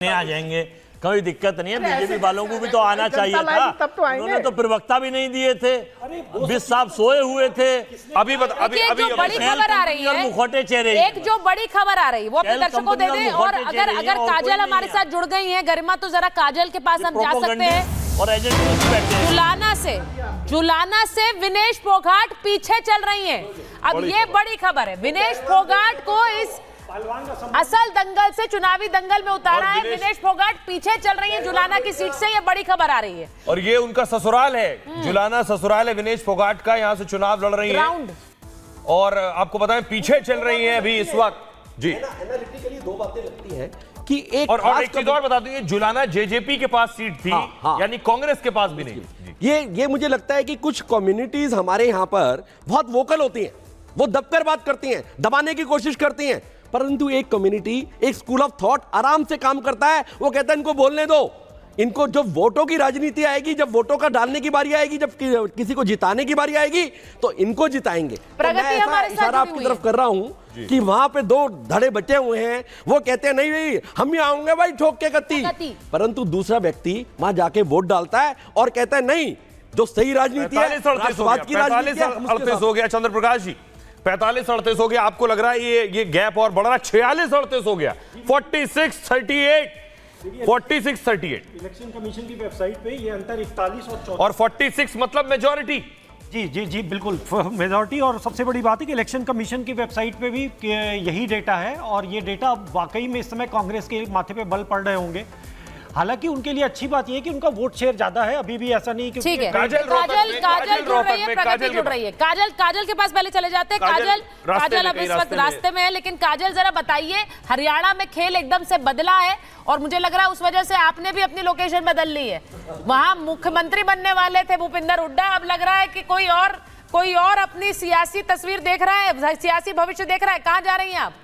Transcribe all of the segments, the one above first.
आ जाएंगे, कोई दिक्कत नहीं है। बीजेपी वालों को भी तो आना चाहिए था, तब तो उन्होंने तो प्रवक्ता भी नहीं दिए थे। बिस साहब सोए हुए थे। अभी जो बड़ी खबर आ रही है, मुखौटे चेहरे, एक जो बड़ी खबर आ रही है वो अपने दर्शकों को दे दें। और अगर काजल हमारे साथ जुड़ गई है, गरिमा, तो जरा काजल के पास हम जा सकते हैं। और जुलाना से विनेश फोगाट पीछे चल रही हैं। अब ये बड़ी खबर है, विनेश फोगाट को इस असल दंगल से, चुनावी दंगल में उतारा है। विनेश फोगाट पीछे चल रही है जुलाना की सीट से, ये बड़ी खबर आ रही है। और ये उनका ससुराल है, जुलाना ससुराल है विनेश फोगाट का, यहाँ से चुनाव लड़ रही है। और आपको बताएं पीछे चल रही है अभी इस वक्त। जी, एनालिटिकली दो बातें लगती हैं कि एक और एक चीज और बता दूं, ये जुलाना जेजेपी के पास सीट थी, यानी कांग्रेस के पास भी नहीं। ये मुझे लगता है कि कुछ कम्युनिटीज हमारे यहाँ पर बहुत वोकल होती हैं, वो दबकर बात करती हैं, दबाने की कोशिश करती हैं, परंतु एक कम्युनिटी, एक स्कूल ऑफ थॉट आराम से काम करता है। वो कहता है इनको बोलने दो, इनको जब वोटों की राजनीति आएगी, जब वोटों का डालने की बारी आएगी, जब किसी को जिताने की बारी आएगी, तो इनको जिताएंगे। तो मैं ऐसा इशारा आपकी तरफ कर रहा हूं कि वहां पे दो धड़े बचे हुए हैं, वो कहते हैं नहीं भाई हम ही आऊंगे भाई ठोक के कत्ती, परंतु दूसरा व्यक्ति वहां जाके वोट डालता है और कहता है नहीं, जो सही राजनीति है, राष्ट्रवाद की राजनीति है। हो गया चंद्र प्रकाश जी, 45-38 हो गया। आपको लग रहा है ये गैप और बढ़ रहा है? 46-38 हो गया, 46-38 इलेक्शन कमीशन की वेबसाइट पे ये अंतर 41 और 14 और 46 मतलब मेजॉरिटी। जी जी जी बिल्कुल मेजॉरिटी। और सबसे बड़ी बात है कि इलेक्शन कमीशन की वेबसाइट पे भी यही डेटा है, और ये डेटा वाकई में इस समय कांग्रेस के माथे पे बल पड़ रहे होंगे। हालांकि उनके लिए अच्छी बात यह है कि उनका वोट शेयर ज्यादा है, अभी भी ऐसा नहीं कि ठीक है। काजल जुड़ रही है, प्रगति जुड़ रही है। काजल के पास पहले चले जाते हैं। काजल अब इस वक्त रास्ते में है, लेकिन काजल जरा बताइए, हरियाणा में खेल एकदम से बदला है और मुझे लग रहा है उस वजह से आपने भी अपनी लोकेशन बदल ली है। वहां मुख्यमंत्री बनने वाले थे भूपिंदर हुड्डा, अब लग रहा है कि कोई और अपनी सियासी तस्वीर देख रहा है, सियासी भविष्य देख रहा है। कहां जा रही हैं आप?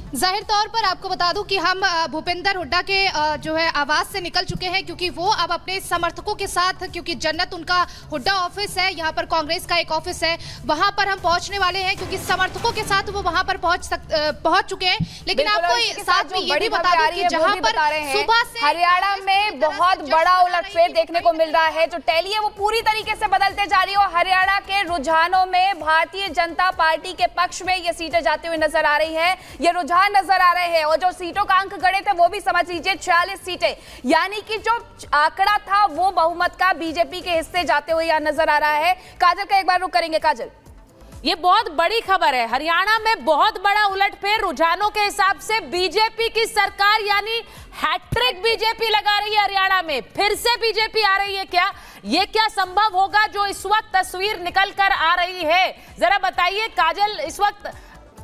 जाहिर तौर पर आपको बता दूं कि हम भूपिंदर हुड्डा के जो है आवास से निकल चुके हैं, क्योंकि वो अब अपने समर्थकों के साथ, क्योंकि जन्नत उनका हुड्डा ऑफिस है, यहाँ पर कांग्रेस का एक ऑफिस है, वहां पर हम पहुंचने वाले हैं, क्योंकि समर्थकों के साथ वो वहां पर पहुंच चुके हैं। लेकिन आपको साथ में ये भी बता दूं कि जहां पर सुबह से हरियाणा में बहुत बड़ा उलटफेर देखने को मिल रहा है, जो टैली है वो पूरी तरीके से बदलते जा रही है। और हरियाणा के रुझानों में भारतीय जनता पार्टी के पक्ष में ये सीटें जाती हुई नजर आ रही है, ये रुझान नजर आ रहे हैं। और जो सीटों का अंक गणे थे वो भी समझ लीजिए 46 सीटें, यानी कि जो आंकड़ा था वो बहुमत का बीजेपी के हिस्से जाते हुए यहां नजर आ रहा है। काजल का एक बार रुक करेंगे। काजल, ये बहुत बड़ी खबर है, हरियाणा में बहुत बड़ा उलटफेर रुझानों के हिसाब से। बीजेपी की सरकार यानी हैट्रिक बीजेपी लगा रही है हरियाणा में, फिर से बीजेपी आ रही है। क्या ये संभव होगा जो इस वक्त तस्वीर निकल कर आ रही है? जरा बताइए काजल, इस वक्त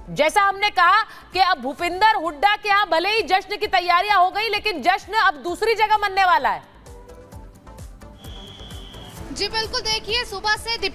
जैसा हमने कहा कि अब भूपिंदर हुड्डा के यहां भले ही जश्न की तैयारियां हो गई, लेकिन जश्न अब दूसरी जगह मनने वाला है। जी बिल्कुल, देखिए सुबह से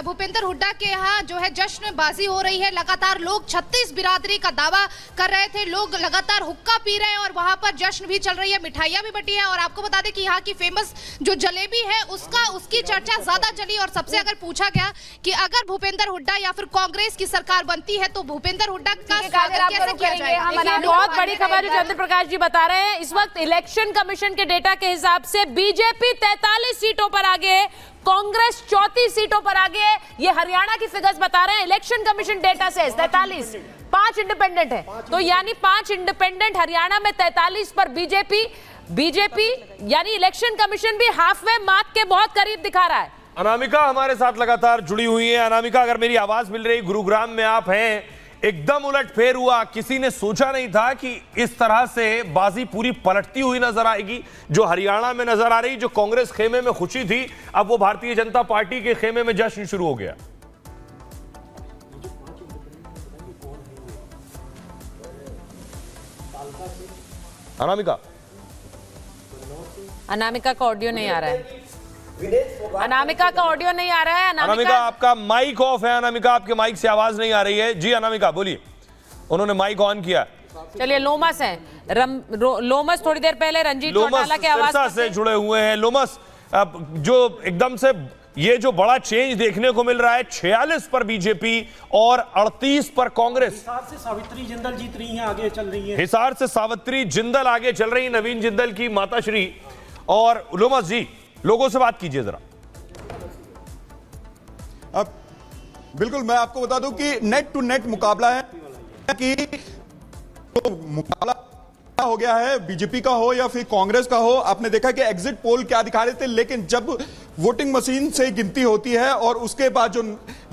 भूपिंदर हुड्डा के यहाँ जो है जश्नबाजी हो रही है। लगातार लोग 36 बिरादरी का दावा कर रहे थे, लोग लगातार हुक्का पी रहे हैं और वहां पर जश्न भी चल रही है, मिठाइयां भी बटी है। और आपको बता दें कि यहाँ की फेमस जो जलेबी है उसकी चर्चा ज्यादा चली। और सबसे अगर पूछा गया कि अगर भूपिंदर हुड्डा या फिर कांग्रेस की सरकार बनती है तो भूपिंदर हुड्डा का स्वागत कैसे किया जाएगा? बहुत बड़ी खबर जो चंद्र प्रकाश जी बता रहे हैं, इस वक्त इलेक्शन कमीशन के डेटा के हिसाब से बीजेपी 43 सीटों पर आगे है, कांग्रेस 34 सीटों पर आगे है। ये हरियाणा की फिगर्स बता रहे हैं इलेक्शन कमीशन डेटा से। 43, 5 इंडिपेंडेंट है, तो यानी 5 इंडिपेंडेंट हरियाणा में, 43 पर बीजेपी यानी इलेक्शन कमीशन भी हाफवे मार्क के बहुत करीब दिखा रहा है। अनामिका हमारे साथ लगातार जुड़ी हुई है। अनामिका, अगर मेरी आवाज मिल रही, गुरुग्राम में आप हैं, एकदम उलटफेर हुआ, किसी ने सोचा नहीं था कि इस तरह से बाजी पूरी पलटती हुई नजर आएगी। जो हरियाणा में नजर आ रही, जो कांग्रेस खेमे में खुशी थी, अब वो भारतीय जनता पार्टी के खेमे में जश्न शुरू हो गया। अनामिका का ऑडियो नहीं आ रहा है। अनामिका का ऑडियो नहीं आ रहा है। अनामिका, आपका माइक ऑफ है। अनामिका, आपके माइक से आवाज नहीं आ रही है। जी अनामिका बोलिए। उन्होंने माइक ऑन किया। चलिए, लोमस हैं, लोमस थोड़ी देर पहले रंजीत चौटाला के आवाज से जुड़े हुए हैं। लोमस, जो एकदम से ये जो बड़ा चेंज देखने को मिल रहा है, 46 पर बीजेपी और 38 पर कांग्रेस। हिसार से सावित्री जिंदल जीत रही हैं, आगे चल रही हैं। हिसार से सावित्री जिंदल आगे चल रही, नवीन जिंदल की माताश्री। और उलुमा जी, लोगों से बात कीजिए जरा। अब बिल्कुल मैं आपको बता दूं कि नेट टू नेट मुकाबला है, कि तो मुकाबला हो गया है, बीजेपी का हो या फिर कांग्रेस का हो। आपने देखा कि एग्जिट पोल क्या दिखा रहे थे, लेकिन जब वोटिंग मशीन से गिनती होती है और उसके बाद जो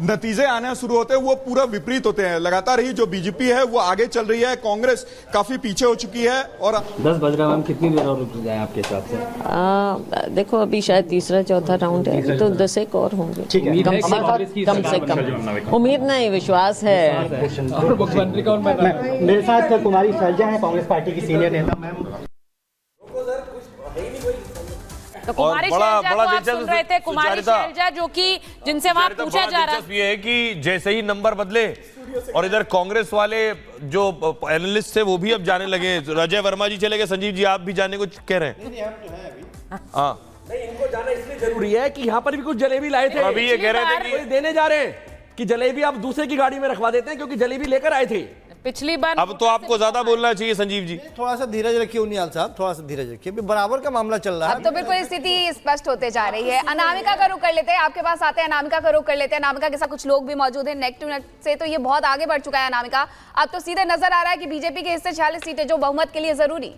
नतीजे आने शुरू होते हैं वो पूरा विपरीत होते हैं। लगातार ही जो बीजेपी है वो आगे चल रही है, कांग्रेस काफी पीछे हो चुकी है। और 10 बज रहा है मैम, कितनी देर और रुक जाए आपके हिसाब से? देखो अभी शायद तीसरा चौथा राउंड है, तो 10 एक और होंगे कम से कम। उम्मीद नहीं, विश्वास है। और मुख्यमंत्री का मेरे साथ कुमारी शैलजा है, कांग्रेस पार्टी की सीनियर नेता। मैम तो कुमारी शैलजा को आप सुन रहे थे, कुमारी शैलजा जो कि जिनसे वहां पूछा जा रहा है। ये है कि जैसे ही नंबर बदले और इधर कांग्रेस वाले जो एनालिस्ट थे वो भी अब जाने लगे। अजय वर्मा जी चले गए, संजीव जी आप भी जाने को कह रहे हैं? हाँ, नहीं, इनको जाना इसलिए जरूरी है कि यहाँ पर भी कुछ जलेबी लाए थे। अभी ये कह रहे थे कि देने जा रहे हैं कि जलेबी आप दूसरे की गाड़ी में रखवा देते हैं, क्योंकि जलेबी लेकर आए थे पिछली बार। अब तो आपको ज्यादा बोलना चाहिए संजीव जी। थोड़ा सा धीरज रखिए उनियाल साहब, थोड़ा सा धीरज रखिए, बराबर का मामला चल रहा है। अब तो बिल्कुल स्थिति स्पष्ट होते जा रही है। अनामिका का रुख कर लेते हैं, आपके पास आते हैं, अनामिका का रुख कर लेते हैं। अनामिका के साथ कुछ लोग भी मौजूद हैं नेक टू नेक से, तो ये बहुत आगे बढ़ चुका है अनामिका। अब तो सीधे नजर आ रहा है कि बीजेपी के हिस्से 46 सीटें जो बहुमत के लिए जरूरी।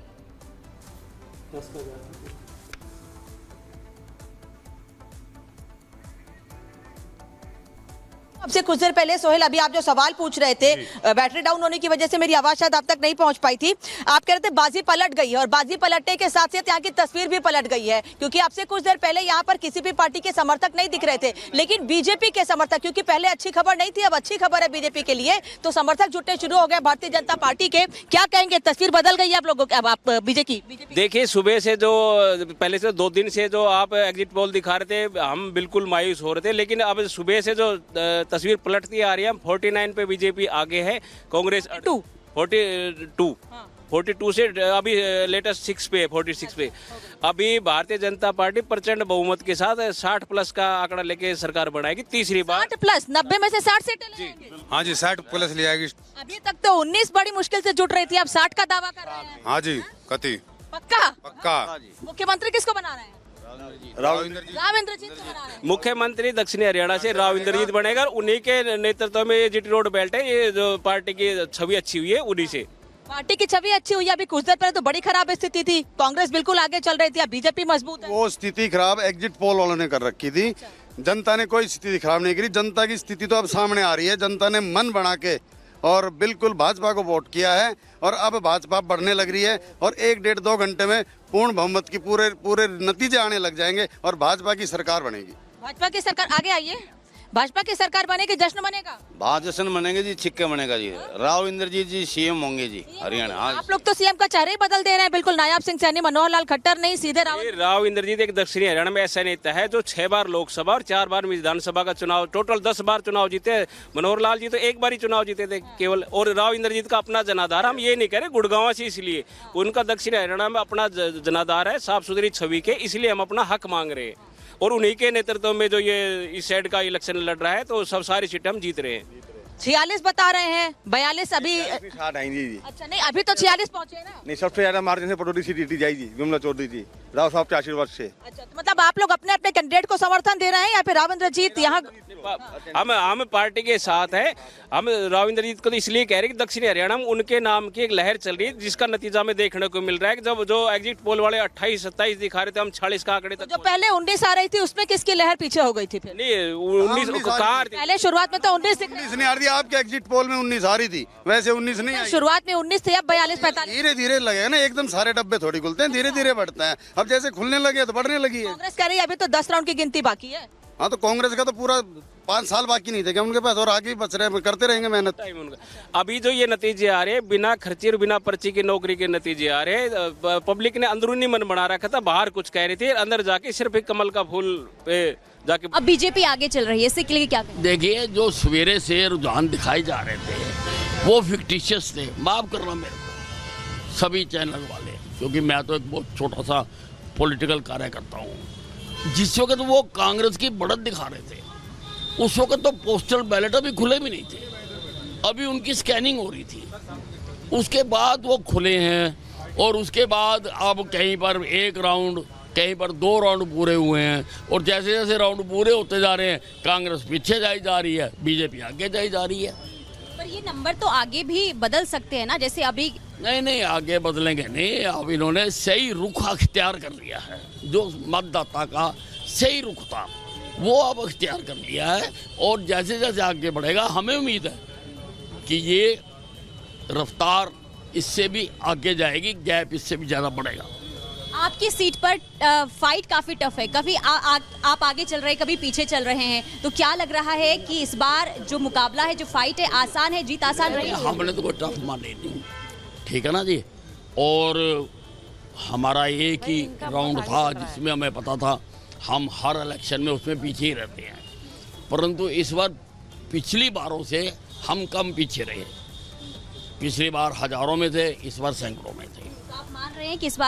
आपसे कुछ देर पहले सोहेल, अभी आप जो सवाल पूछ रहे थे, बैटरी डाउन होने की वजह से मेरी आवाज शायद आप तक नहीं पहुंच पाई थी। आप कह रहे थे बाजी पलट गई है, और बाजी पलटने के साथ साथ यहाँ की तस्वीर भी पलट गई है, क्योंकि आपसे कुछ देर पहले यहाँ पर किसी भी पार्टी के समर्थक नहीं दिख रहे थे, लेकिन बीजेपी के समर्थक, क्योंकि पहले अच्छी खबर नहीं थी, अब अच्छी खबर है बीजेपी के लिए, तो समर्थक जुटने शुरू हो गए भारतीय जनता पार्टी के। क्या कहेंगे, तस्वीर बदल गई है आप लोगों की? अब आप बीजेपी देखिए, सुबह से जो पहले से 2 दिन से जो आप एग्जिट पोल दिखा रहे थे, हम बिल्कुल मायूस हो रहे थे, लेकिन अब सुबह से जो तस्वीर पलटती आ रही है, 49 पे बीजेपी आगे है, कांग्रेस 42 से अभी लेटेस्ट 6 पे 46 पे। अभी भारतीय जनता पार्टी प्रचंड बहुमत के साथ 60+ का आंकड़ा लेके सरकार बनाएगी तीसरी बार। 60+, 90 में से 60 सीटें लाएंगे? हाँ जी, 60+ ले आएगी। अभी तक तो 19 बड़ी मुश्किल से जुट रही थी, अब 60 का दावा कर रहे हैं। हाँ जी, कति पक्का? मुख्यमंत्री किसको बना रहे हैं? राव इंद्रजीत को बना रहे हैं। मुख्यमंत्री दक्षिणी हरियाणा से राव इंद्रजीत बनेगा, उन्हीं के नेतृत्व में ये जीटी रोड बेल्ट है, ये जो पार्टी की छवि अच्छी हुई है उन्हीं से। पार्टी की छवि अच्छी हुई है। अभी कुछ देर पहले तो बड़ी खराब स्थिति थी, कांग्रेस बिल्कुल आगे चल रही थी, अब बीजेपी मजबूत है। वो स्थिति खराब एग्जिट पोल वालों ने कर रखी थी, जनता ने कोई स्थिति खराब नहीं करी। जनता की स्थिति तो अब सामने आ रही है, जनता ने मन बना के और बिल्कुल भाजपा को वोट किया है, और अब भाजपा बढ़ने लग रही है, और 1-1.5-2 घंटे में पूर्ण बहुमत की पूरे नतीजे आने लग जाएंगे और भाजपा की सरकार बनेगी। भाजपा की सरकार आगे आइए, भाजपा की सरकार बनेगी, जश्न मनेगा। जश्न मनेंगे जी, छिक्के मनेगा जी। राव इंद्रजीत जी सीएम होंगे जी हरियाणा। आप लोग तो सीएम का चेहरा ही बदल दे रहे हैं, बिल्कुल नायाब सिंह सैनी, मनोहर लाल खट्टर नहीं, सीधे राव इंद्रजीत एक दक्षिणी हरियाणा में ऐसा नेता है जो 6 बार लोकसभा और 4 बार विधानसभा का चुनाव, टोटल 10 बार चुनाव जीते। मनोहर लाल जी तो 1 बार ही चुनाव जीते थे केवल। और राव इंद्रजीत का अपना जनाधार, हम ये नहीं कह रहे गुड़गांव से, इसलिए उनका दक्षिणी हरियाणा में अपना जनाधार है, साफ सुथरी छवि के, इसलिए हम अपना हक मांग रहे हैं। और उन्हीं के नेतृत्व में जो ये इस साइड का इलेक्शन लड़ रहा है, तो सब सारी सीटें हम जीत रहे हैं। 46 बता रहे हैं, 42 अभी। अच्छा, नहीं अभी तो 46 पहुंचे ना। नहीं, सबसे ज्यादा मार्जिन से पटौदी सीट जीती जाएगी विमला चौधरी जी, राव साहब के आशीर्वाद से। अच्छा, तो मतलब आप लोग अपने अपने कैंडिडेट को समर्थन दे रहे हैं या फिर राव इंद्रजीत यहाँ? हम पार्टी के साथ है। हम राव इंद्रजीत को तो इसलिए कह रहे हैं कि दक्षिणी हरियाणा में उनके नाम की एक लहर चल रही है, जिसका नतीजा में देखने को मिल रहा है कि जब जो एग्जिट पोल वाले 28-27 दिखा रहे थे, हम 40 का आंकड़े तक। जो पहले 19 आ रही थी, उसमें किसकी लहर पीछे हो गई थी? फिर नहीं, 19 पहले शुरुआत में तो 19 नहीं आ रही, आपके एग्जिट पोल में 19 आ रही थी, वैसे 19 नहीं आई। शुरुआत में 19 थे, अब 42-45। धीरे धीरे लगे ना, एकदम सारे डब्बे थोड़ी खुलते हैं, धीरे धीरे बढ़ता है। अब जैसे खुलने लगे तो बढ़ने लगी है। कांग्रेस कह रही है अभी तो 10 राउंड की गिनती बाकी है। हाँ, तो कांग्रेस का तो पूरा 5 साल बाकी नहीं थे क्या उनके पास, और आगे बच रहे, करते रहेंगे मेहनत। अभी जो ये नतीजे आ रहे हैं, बिना खर्चे और बिना पर्ची की नौकरी के नतीजे आ रहे हैं। पब्लिक ने अंदरूनी मन बना रखा था, बाहर कुछ कह रही थी, अंदर जाके सिर्फ एक कमल का फूल पे जाके। अब बीजेपी आगे चल रही है, इसके लिए क्या कहें? देखिए, जो सवेरे से रुझान दिखाए जा रहे थे वो फिक्टिशियस थे, माफ करना मेरे को सभी चैनल वाले, क्योंकि मैं तो एक बहुत छोटा सा पॉलिटिकल कार्यकर्ता हूँ। जिस वक्त वो कांग्रेस की बढ़त दिखा रहे थे, उस वक्त तो पोस्टल बैलेट अभी खुले भी नहीं थे, अभी उनकी स्कैनिंग हो रही थी। उसके बाद वो खुले हैं और उसके बाद अब कहीं पर एक राउंड, कहीं पर 2 राउंड पूरे हुए हैं, और जैसे जैसे राउंड पूरे होते जा रहे हैं कांग्रेस पीछे जाई जा रही है, बीजेपी आगे जाई जा रही है। पर ये नंबर तो आगे भी बदल सकते हैं ना, जैसे अभी। नहीं, आगे बदलेंगे नहीं। अब इन्होंने सही रुख अख्तियार कर लिया है, जो मतदाता का सही रुख था वो अब अख्तियार कर लिया है, और जैसे जैसे आगे बढ़ेगा हमें उम्मीद है कि ये रफ्तार इससे भी आगे जाएगी, गैप इससे भी ज़्यादा बढ़ेगा। आपकी सीट पर फाइट काफी टफ है, कभी आप आगे चल रहे हैं, कभी पीछे चल रहे हैं, तो क्या लग रहा है कि इस बार जो मुकाबला है, जो फाइट है, आसान है, जीत आसान रही है? हमने तो कोई टफ मानी नहीं, ठीक है ना जी। और हमारा एक ही राउंड था जिसमें हमें पता था हम हर इलेक्शन में उसमें पीछे ही रहते हैं, परंतु इस बार पिछली बारों से हम कम पीछे रहे। पिछली बार हजारों में थे, इस बार सैकड़ों में थे। तो आप मान रहे हैं कि इस बार